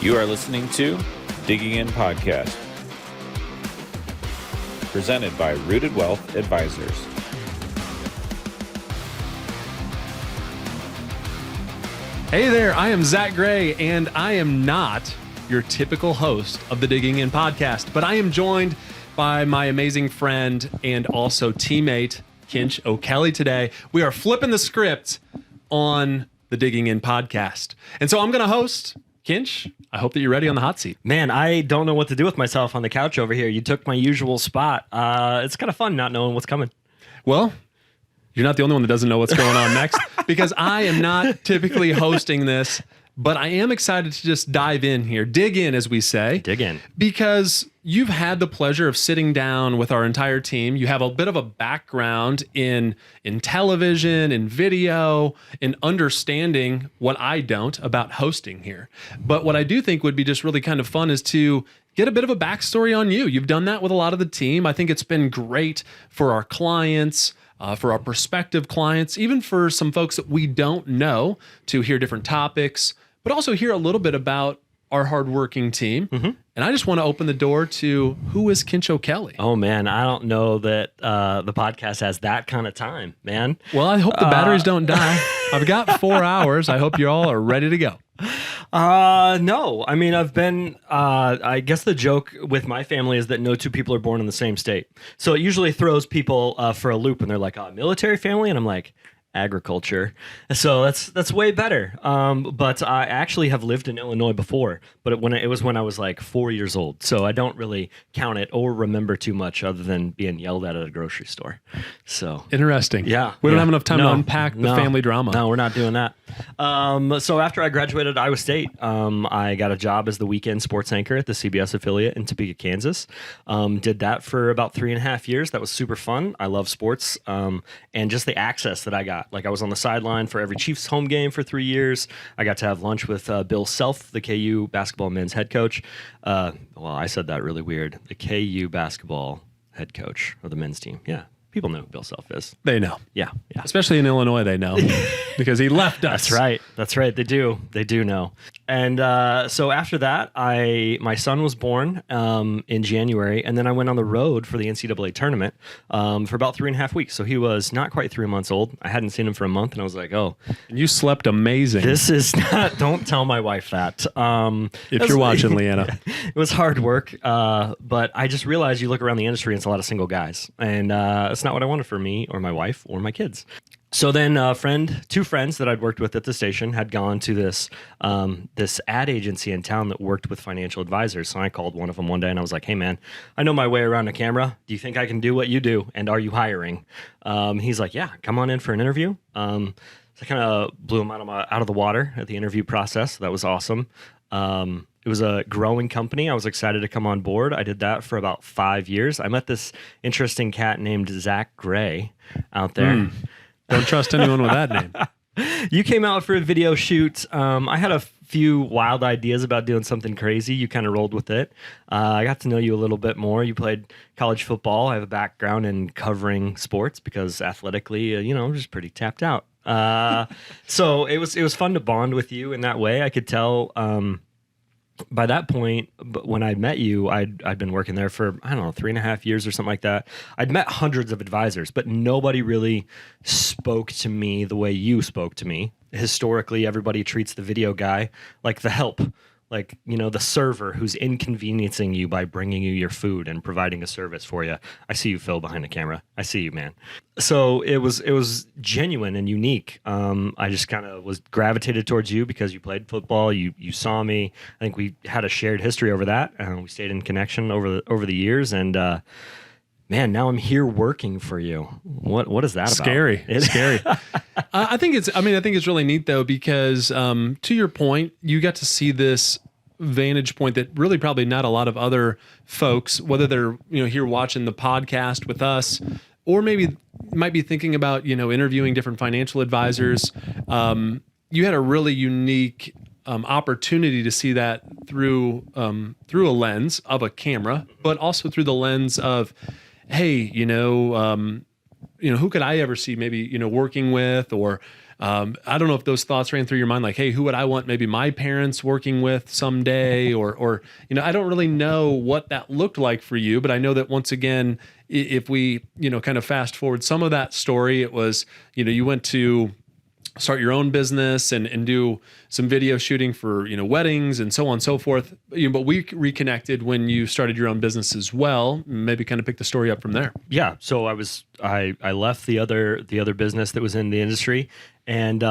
You are listening to Digging In Podcast, presented by Rooted Wealth Advisors. Hey there, I am Zach Gray, and I am not your typical host of the Digging In Podcast, but I am joined by my amazing friend and also teammate, Kinch O'Kelley today. We are flipping the script on the Digging In Podcast. And so I'm going to host. Kinch, I hope that you're ready on the hot seat. Man, I don't know what to do with myself on the couch over here. You took my usual spot. It's kind of fun not knowing what's coming. Well, you're not the only one that doesn't know what's going on next, because I am not typically hosting this, but I am excited to just dive in here, dig in, as we say. Dig in. Because you've had the pleasure of sitting down with our entire team. You have a bit of a background in television, in video, in understanding what I don't about hosting here. But what I do think would be just really kind of fun is to get a bit of a backstory on you. You've done that with a lot of the team. I think it's been great for our clients, for our prospective clients, even for some folks that we don't know, to hear different topics, but also hear a little bit about our hardworking team. Mm-hmm. And I just want to open the door to, who is Kinch O'Kelley? Oh, man, I don't know that the podcast has that kind of time, man. Well, I hope the batteries don't die. I've got 4 hours. I hope you all are ready to go. No, I mean, I've been, I guess the joke with my family is that no two people are born in the same state. So it usually throws people for a loop, and they're like, military family? And I'm like, agriculture. So that's way better. But I actually have lived in Illinois before, but it was when I was like 4 years old. So I don't really count it or remember too much other than being yelled at a grocery store. So interesting. Yeah. We don't have enough time to unpack the family drama. No, we're not doing that. So after I graduated Iowa State, I got a job as the weekend sports anchor at the CBS affiliate in Topeka, Kansas. Did that for about 3.5 years. That was super fun. I love sports. And just the access that I got. Like, I was on the sideline for every Chiefs home game for 3 years. I got to have lunch with Bill Self, the KU basketball men's head coach. Well, I said that really weird. The KU basketball head coach of the men's team. Yeah. People know who Bill Self is. They know. Yeah. Especially in Illinois, they know. Because he left us. That's right. They do know. And so after that, my son was born in January, and then I went on the road for the NCAA tournament for about 3.5 weeks. So he was not quite 3 months old. I hadn't seen him for a month, and I was like, oh. And you slept amazing. This is not, don't tell my wife that. If you're watching, Leanna. It was hard work, but I just realized you look around the industry and it's a lot of single guys. And it's not what I wanted for me or my wife or my kids. So then two friends that I'd worked with at the station had gone to this ad agency in town that worked with financial advisors. So I called one of them one day and I was like, hey, man, I know my way around a camera. Do you think I can do what you do? And are you hiring? He's like, yeah, come on in for an interview. So I kind of blew him out of the water at the interview process. That was awesome. It was a growing company. I was excited to come on board. I did that for about 5 years. I met this interesting cat named Zach Gray out there. Don't trust anyone with that name. You came out for a video shoot. I had a few wild ideas about doing something crazy. You kind of rolled with it. I got to know you a little bit more. You played college football. I have a background in covering sports because athletically, I'm just pretty tapped out. So it was fun to bond with you in that way. I could tell by that point, when I met you, I'd been working there for, 3.5 years or something like that. I'd met hundreds of advisors, but nobody really spoke to me the way you spoke to me. Historically, everybody treats the video guy like the help, like, the server who's inconveniencing you by bringing you your food and providing a service for you. I see you, Phil, behind the camera. I see you, man. So it was genuine and unique. I just kind of was gravitated towards you because you played football. You saw me. I think we had a shared history over that. We stayed in connection over the years, and man, now I'm here working for you. What is that about? Scary. It's scary. I think it's really neat though, because to your point, you got to see this vantage point that really probably not a lot of other folks, whether they're here watching the podcast with us, or maybe might be thinking about interviewing different financial advisors. You had a really unique opportunity to see that through a lens of a camera, but also through the lens of, hey, who could I ever see maybe, working with, or I don't know if those thoughts ran through your mind, like, hey, who would I want maybe my parents working with someday? Or I don't really know what that looked like for you, but I know that once again, if we, kind of fast forward some of that story, it was, you went to start your own business and do some video shooting for, weddings and so on and so forth. But we reconnected when you started your own business as well. Maybe kind of pick the story up from there. Yeah. So I left the other business that was in the industry, and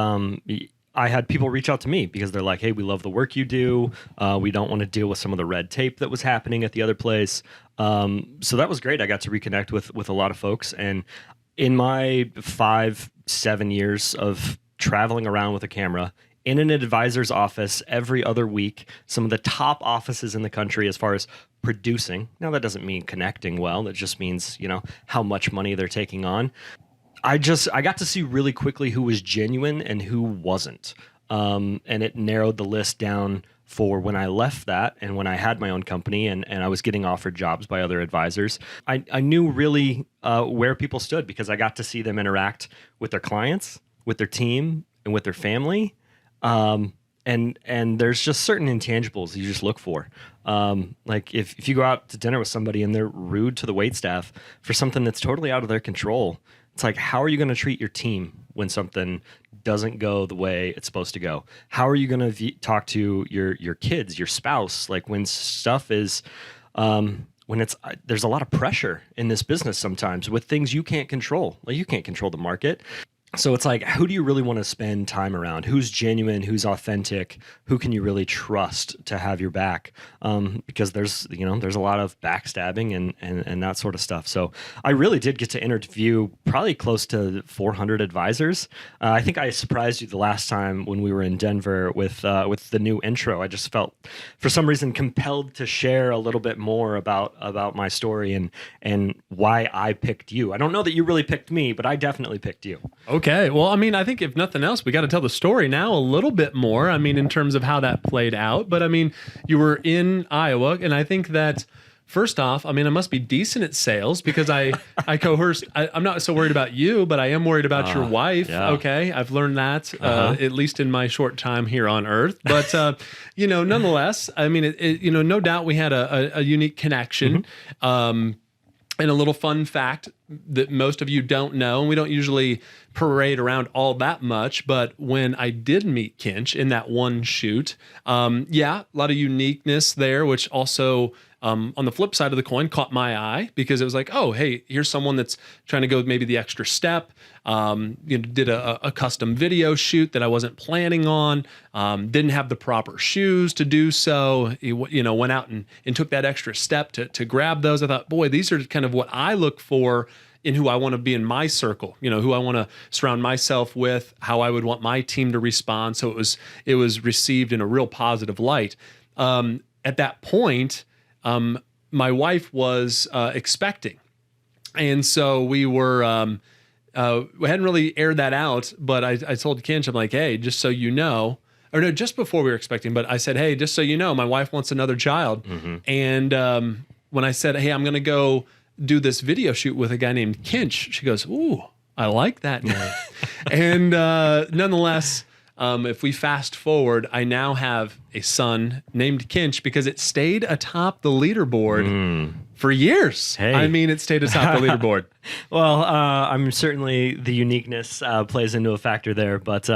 I had people reach out to me because they're like, hey, we love the work you do. We don't want to deal with some of the red tape that was happening at the other place. So that was great. I got to reconnect with a lot of folks. And in my 5-7 years of traveling around with a camera in an advisor's office every other week, some of the top offices in the country as far as producing. Now, that doesn't mean connecting well. That just means, how much money they're taking on. I got to see really quickly who was genuine and who wasn't. And it narrowed the list down for when I left that and when I had my own company and I was getting offered jobs by other advisors. I knew really where people stood because I got to see them interact with their clients, with their team, and with their family. And there's just certain intangibles you just look for. Like if you go out to dinner with somebody and they're rude to the waitstaff for something that's totally out of their control, it's like, how are you going to treat your team when something doesn't go the way it's supposed to go? How are you going to talk to your kids, your spouse? Like when stuff is, there's a lot of pressure in this business sometimes with things you can't control. Like you can't control the market. So it's like, who do you really want to spend time around? Who's genuine? Who's authentic? Who can you really trust to have your back? Because there's a lot of backstabbing and that sort of stuff. So I really did get to interview probably close to 400 advisors. I think I surprised you the last time when we were in Denver with the new intro. I just felt for some reason compelled to share a little bit more about my story and why I picked you. I don't know that you really picked me, but I definitely picked you. Okay. Well, I think if nothing else, we got to tell the story now a little bit more. In terms of how that played out. But you were in Iowa, and I think that first off, I must be decent at sales because I coerced. I'm not so worried about you, but I am worried about your wife. Yeah. Okay. I've learned that, at least in my short time here on Earth. But, nonetheless, no doubt we had a unique connection. Mm-hmm. And a little fun fact that most of you don't know, and we don't usually parade around all that much, but when I did meet Kinch in that one shoot, a lot of uniqueness there, which also on the flip side of the coin caught my eye because it was like, oh, hey, here's someone that's trying to go maybe the extra step. Did a custom video shoot that I wasn't planning on, didn't have the proper shoes to do so. Went out and took that extra step to grab those. I thought, boy, these are kind of what I look for in who I want to be in my circle, who I want to surround myself with, how I would want my team to respond. So it was received in a real positive light. At that point, my wife was expecting. And so we were, we hadn't really aired that out, but I told Kinch, I'm like, hey, just so you know, or no, just before we were expecting, but I said, hey, just so you know, my wife wants another child. Mm-hmm. And when I said, hey, I'm going to go do this video shoot with a guy named Kinch, she goes, ooh, I like that name. And nonetheless, if we fast forward, I now have a son named Kinch because it stayed atop the leaderboard for years. Hey. It stayed atop the leaderboard. Well, I'm certainly the uniqueness plays into a factor there, but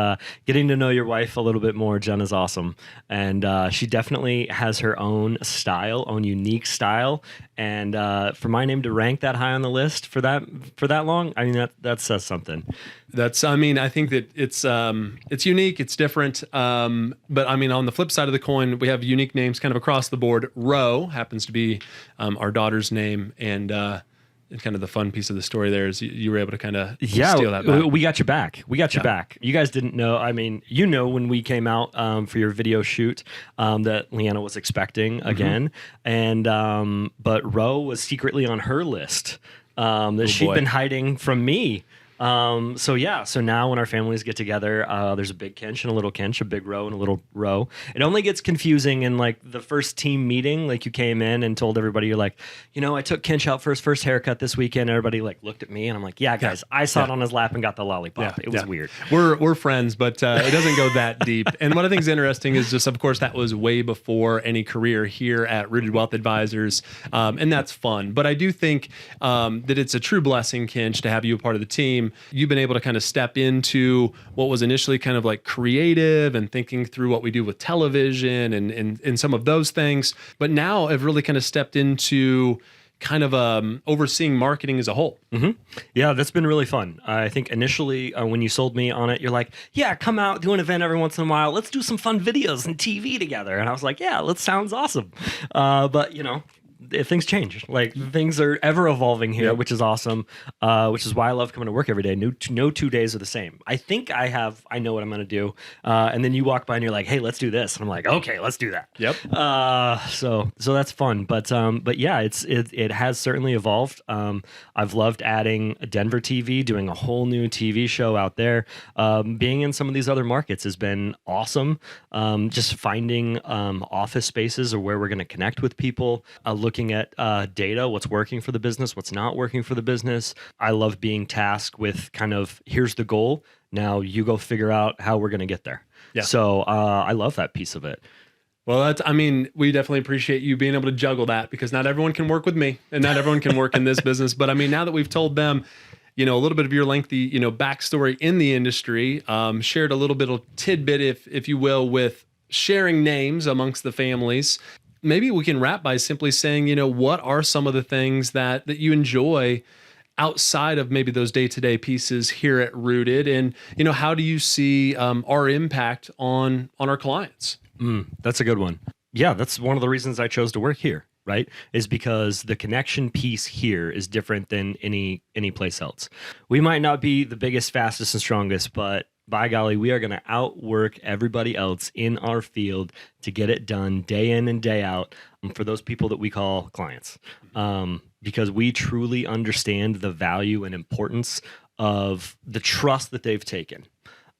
getting to know your wife a little bit more, Jen, is awesome. And she definitely has her own style, own unique style. And for my name to rank that high on the list for that long, that says something. That's, I think that it's unique, it's different. But on the flip side of the coin, we have unique names kind of across the board. Ro happens to be our daughter's name, and kind of the fun piece of the story there is you were able to kind of steal that back. We got you back. We got you back. You guys didn't know. When we came out for your video shoot that Leanna was expecting again, and but Ro was secretly on her list that she'd been hiding from me. So now when our families get together, there's a big Kinch and a little Kinch, a big row and a little row. It only gets confusing in like the first team meeting. Like you came in and told everybody, you're like, I took Kinch out for his first haircut this weekend. Everybody like looked at me and I'm like, yeah, guys, I saw it on his lap and got the lollipop. It was weird. We're friends, but it doesn't go that deep. And what I think is interesting is just, of course, that was way before any career here at Rooted Wealth Advisors. And that's fun. But I do think that it's a true blessing, Kinch, to have you a part of the team. You've been able to kind of step into what was initially kind of like creative and thinking through what we do with television and some of those things. But now I've really kind of stepped into kind of overseeing marketing as a whole. Mm-hmm. Yeah, that's been really fun. I think initially when you sold me on it, you're like, yeah, come out, do an event every once in a while. Let's do some fun videos and TV together. And I was like, yeah, that sounds awesome. But if things change, like things are ever evolving here, which is awesome, which is why I love coming to work every day. No 2 days are the same. I think I know what I'm going to do. And then you walk by and you're like, hey, let's do this. And I'm like, okay, let's do that. Yep. So that's fun. But yeah, it has certainly evolved. I've loved adding Denver TV, doing a whole new TV show out there. Being in some of these other markets has been awesome. Just finding office spaces or where we're going to connect with people, looking at data, what's working for the business, what's not working for the business. I love being tasked with kind of, here's the goal. Now you go figure out how we're going to get there. Yeah. So I love that piece of it. Well, we definitely appreciate you being able to juggle that, because not everyone can work with me and not everyone can work in this business. But I mean, now that we've told them, a little bit of your lengthy, backstory in the industry, shared a little bit of tidbit, if you will, with sharing names amongst the families. Maybe we can wrap by simply saying, what are some of the things that you enjoy outside of maybe those day-to-day pieces here at Rooted, and how do you see our impact on our clients? That's a good one. Yeah, that's one of the reasons I chose to work here, right? Is because the connection piece here is different than any place else. We might not be the biggest, fastest, and strongest, but by golly, we are going to outwork everybody else in our field to get it done day in and day out for those people that we call clients. Because we truly understand the value and importance of the trust that they've taken.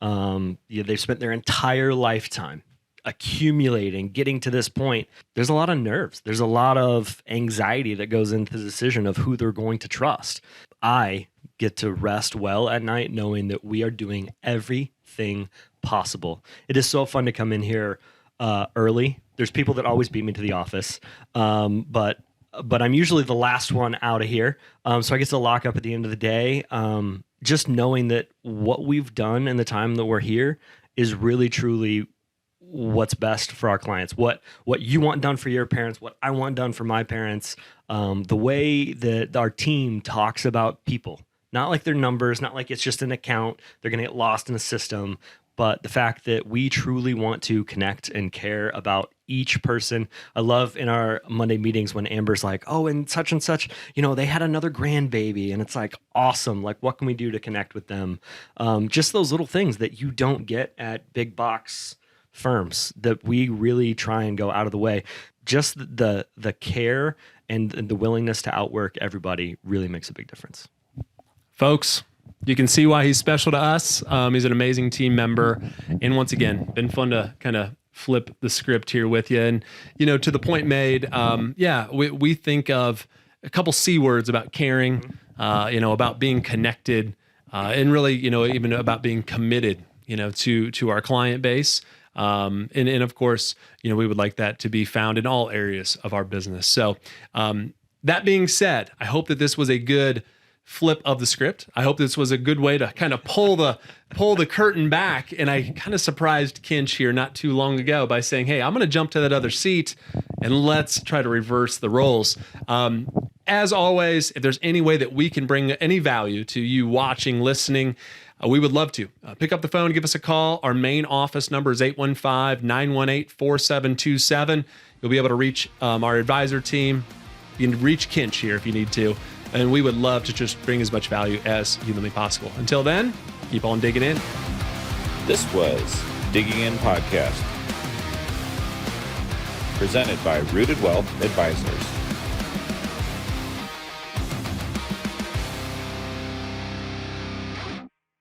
They've spent their entire lifetime accumulating, getting to this point. There's a lot of nerves. There's a lot of anxiety that goes into the decision of who they're going to trust. I get to rest well at night knowing that we are doing everything possible. It is so fun to come in here early. There's people that always beat me to the office, but I'm usually the last one out of here. So I get to lock up at the end of the day. Just knowing that what we've done in the time that we're here is really, truly what's best for our clients, what you want done for your parents, what I want done for my parents, the way that our team talks about people, not like their numbers, not like it's just an account, they're going to get lost in a system, but the fact that we truly want to connect and care about each person. I love in our Monday meetings when Amber's like, oh, and such, they had another grandbaby, and it's like, awesome. Like, what can we do to connect with them? Just those little things that you don't get at big box firms that we really try and go out of the way. Just the care and the willingness to outwork everybody really makes a big difference. Folks, you can see why he's special to us. He's an amazing team member. And once again, been fun to kind of flip the script here with you. And, to the point made, we think of a couple C words about caring, about being connected, and really, even about being committed, to our client base. And of course, we would like that to be found in all areas of our business. So, that being said, I hope that this was a good flip of the script. I hope this was a good way to kind of pull the curtain back. And I kind of surprised Kinch here not too long ago by saying, hey, I'm going to jump to that other seat and let's try to reverse the roles. As always, if there's any way that we can bring any value to you watching, listening, we would love to. Pick up the phone, give us a call. Our main office number is 815-918-4727. You'll be able to reach our advisor team. You can reach Kinch here if you need to. And we would love to just bring as much value as humanly possible. Until then, keep on digging in. This was Digging In Podcast, presented by Rooted Wealth Advisors.